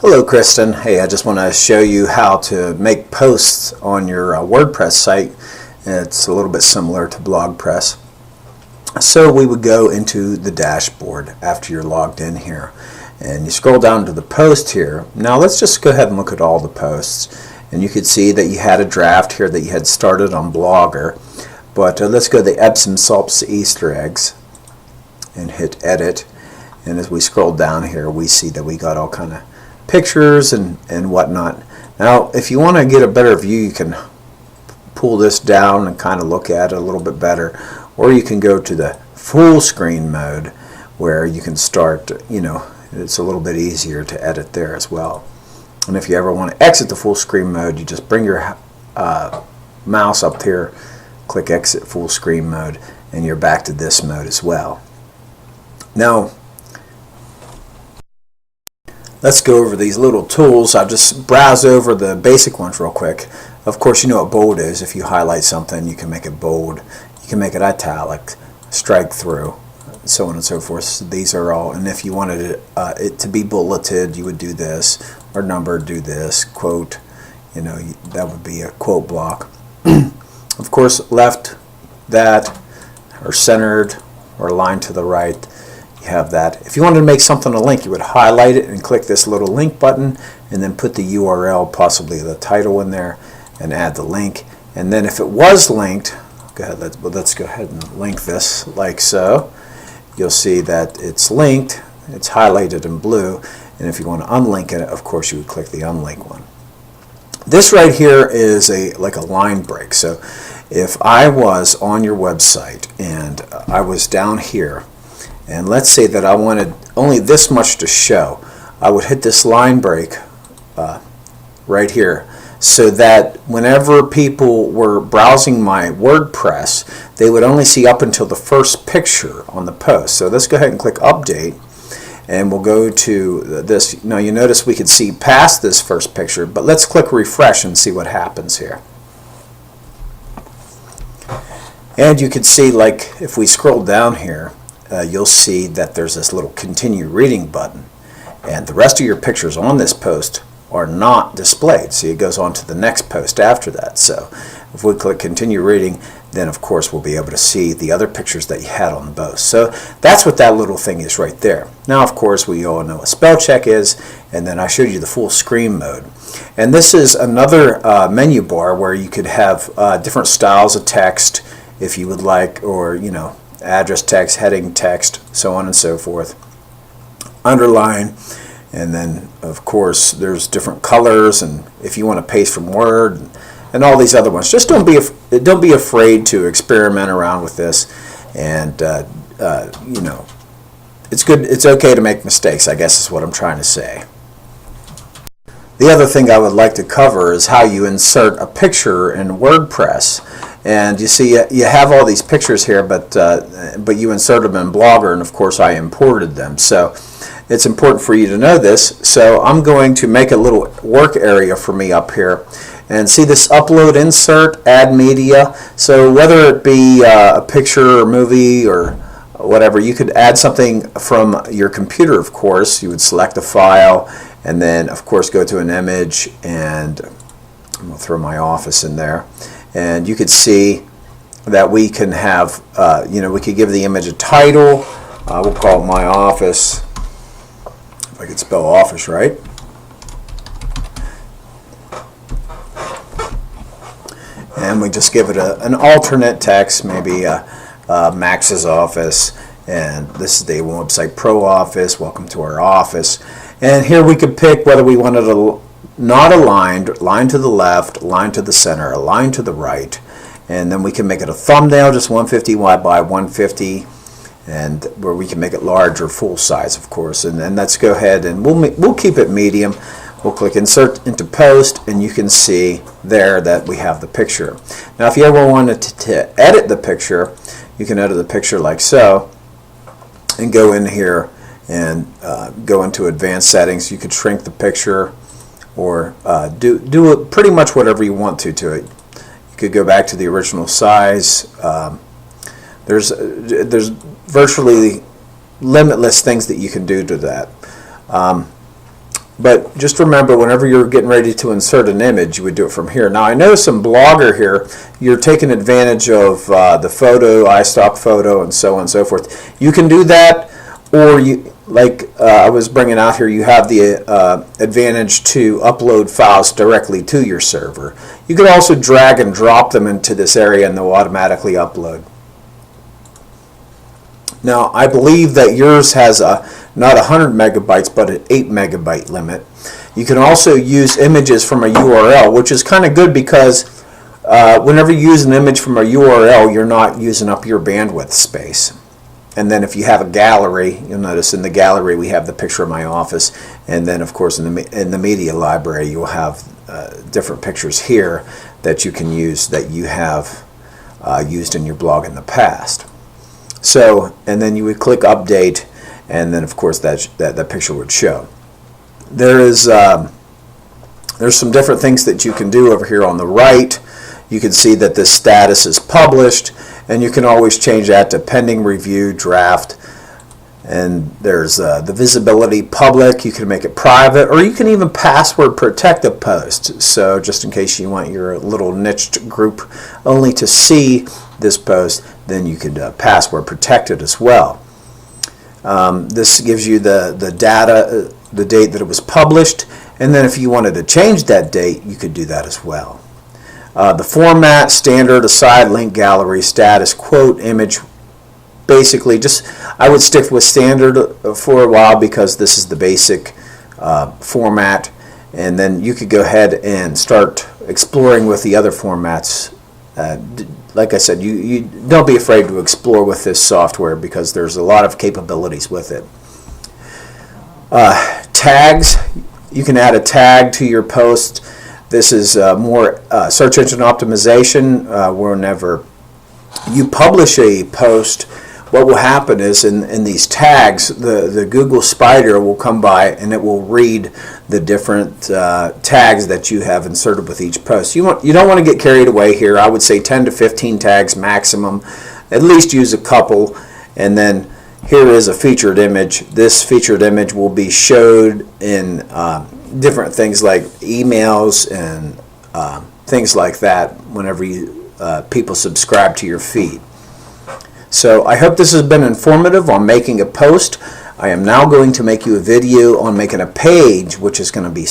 Hello, Kristen. Hey, I just want to show you how to make posts on your WordPress site. It's a little bit similar to BlogPress. So we would go into the dashboard after you're logged in here, and you scroll down to the post here. Now let's just go ahead and look at all the posts, and you could see that you had a draft here that you had started on Blogger. But let's go to the Epsom salts Easter eggs and hit edit. And as we scroll down here, we see that we got all kind of pictures and whatnot. Now if you want to get a better view, you can pull this down and kind of look at it a little bit better, or you can go to the full screen mode where you can start, it's a little bit easier to edit there as well. And if you ever want to exit the full screen mode, you just bring your mouse up here, click exit full screen mode, and you're back to this mode as well. Now let's go over these little tools. I'll just browse over the basic ones real quick. Of course, you know what bold is. If you highlight something, you can make it bold. You can make it italic, strike through, so on and so forth. So these are all, and if you wanted it to be bulleted, you would do this, or numbered, do this, quote, that would be a quote block. Of course, left, that, or centered, or aligned to the right. Have that. If you wanted to make something a link, you would highlight it and click this little link button, and then put the URL, possibly the title, in there and add the link. And then if it was linked, let's go ahead and link this like so. You'll see that it's linked, it's highlighted in blue, and if you want to unlink it, of course you would click the unlink one. This right here is like a line break. So if I was on your website and I was down here, and let's say that I wanted only this much to show, I would hit this line break right here, so that whenever people were browsing my WordPress, they would only see up until the first picture on the post. So let's go ahead and click update, and we'll go to this. Now you notice we could see past this first picture, but let's click refresh and see what happens here. And you can see, like, if we scroll down here, you'll see that there's this little continue reading button, and the rest of your pictures on this post are not displayed. So it goes on to the next post after that. So if we click continue reading, then of course we'll be able to see the other pictures that you had on the post. So that's what that little thing is right there. Now of course we all know what spell check is, and then I showed you the full screen mode. And this is another menu bar where you could have different styles of text if you would like, or address text, heading text, so on and so forth. Underline, and then of course there's different colors, and if you want to paste from Word and all these other ones. Just don't be afraid to experiment around with this, and it's good. It's okay to make mistakes, I guess is what I'm trying to say. The other thing I would like to cover is how you insert a picture in WordPress. And you see, you have all these pictures here, but you insert them in Blogger, and of course I imported them. So it's important for you to know this. So I'm going to make a little work area for me up here, and see this upload, insert, add media. So whether it be a picture or movie or whatever, you could add something from your computer. Of course, you would select a file, and then of course go to an image, and I'm going to throw my office in there. And you could see that we can have, we could give the image a title. We'll call it My Office, if I could spell office right. And we just give it an alternate text, maybe Max's Office, and this is the website Pro Office, welcome to our office. And here we could pick whether we wanted a not aligned, line to the left, line to the center, a line to the right, and then we can make it a thumbnail, just 150 wide by 150, and where we can make it large or full size, of course. And then let's go ahead and we'll keep it medium. We'll click insert into post, and you can see there that we have the picture. Now if you ever wanted to edit the picture, you can edit the picture like so, and go in here and go into advanced settings. You could shrink the picture, or do it pretty much whatever you want to it. You could go back to the original size. There's virtually limitless things that you can do to that. But just remember, whenever you're getting ready to insert an image, you would do it from here. Now, I notice in Blogger here, you're taking advantage of the photo, iStock photo, and so on and so forth. You can do that, or you, like I was bringing out here, you have the advantage to upload files directly to your server. You can also drag and drop them into this area, and they'll automatically upload. Now, I believe that yours has not 100 megabytes, but an 8 megabyte limit. You can also use images from a URL, which is kind of good because whenever you use an image from a URL, you're not using up your bandwidth space. And then if you have a gallery, you'll notice in the gallery we have the picture of my office, and then of course in the media library you'll have different pictures here that you can use that you have used in your blog in the past. So, and then you would click update, and then of course that picture would show. There's some different things that you can do over here on the right. You can see that this status is published, and you can always change that to pending review, draft, and there's the visibility public. You can make it private, or you can even password protect a post. So just in case you want your little niched group only to see this post, then you could password protect it as well. This gives you the data, the date that it was published, and then if you wanted to change that date, you could do that as well. The format, standard, aside, link, gallery, status, quote, image. Basically, I would stick with standard for a while because this is the basic format, and then you could go ahead and start exploring with the other formats. Like I said, you don't be afraid to explore with this software because there's a lot of capabilities with it. Tags, you can add a tag to your post. This is more search engine optimization. Whenever you publish a post, what will happen is in these tags, the Google Spider will come by and it will read the different tags that you have inserted with each post. You don't want to get carried away here. I would say 10 to 15 tags maximum. At least use a couple. And then here is a featured image. This featured image will be showed in different things like emails and things like that whenever people subscribe to your feed. So I hope this has been informative on making a post. I am now going to make you a video on making a page, which is going to be